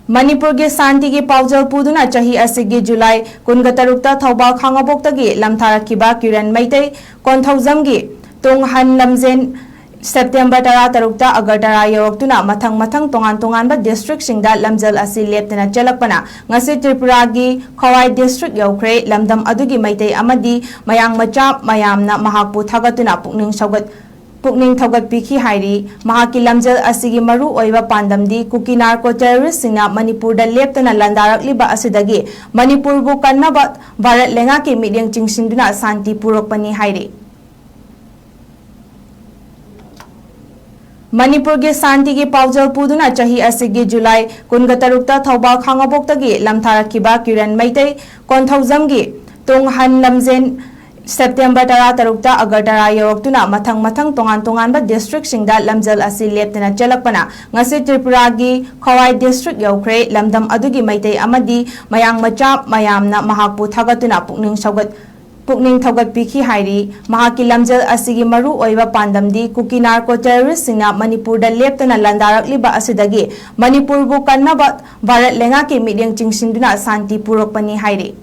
मणिपुर के शांति की पाउजल पुदुना चाही असिगी जुलाई कुनगा तरुकता थौबाल खांगाबोक्तगी लमथारखिबा किरण मैतै कोंथौजमगी तोंगहन लमजेन सेप्टेम्बर 13 अगरतरा यौरक्तुना मथंग मथंग तोंगान तोंगानबा डिस्ट्रिक्टसिंगदा लमजल असि लेप्तना चलकपना ngasi त्रिपुरागी खवाई डिस्ट्रिक्ट यौख्रे लमदम अदुगी मैतै अमदी मयांग मचा मयामना महाकपु थागतुना पुकनिंग थौगत पिखी हाइरी महाकी लमजल असिगी मरु ओइबा पांदमदी कुकी नार्को टेररिस्ट सिंगना मणिपुर दा लेप्तना लंदारकलिबा असिदगी मणिपुर बु कन्नबा भारत लेंगा के मिडियंग चिंगसिंदुना शांति पुरोकपनी हाइरी मणिपुर के शांति की पाउजल पुदुना चाही असिगी जुलाई कुनगा तरुकता थौबाल खांगाबोक्तगी लमथारखिबा किरण मैतै कोंथौजमगी तोंगहन लमजेन सेप्टेम्बर 13 अगरतरा यौरक्तुना मथंग मथंग तोंगान तोंगानबा डिस्ट्रिक्टसिंगदा लमजल असि लेप्तना चलकपना ngasi त्रिपुरागी खवाई डिस्ट्रिक्ट यौख्रे लमदम अदुगी मैतै अमदी मयांग मचा मयामना महाकपु थागतुना पुकनिंग थौगत पिखी हाइरी महाकी लमजल असिगी मरु ओइबा पांदमदी कुकी नार्को टेररिस्ट सिंगना मणिपुर दा लेप्तना लंदारकलिबा असिदगी मणिपुर बु कन्नबा भारत लेंगा के मिडियंग चिंगसिंदुना शांति पुरोकपनी हाइरी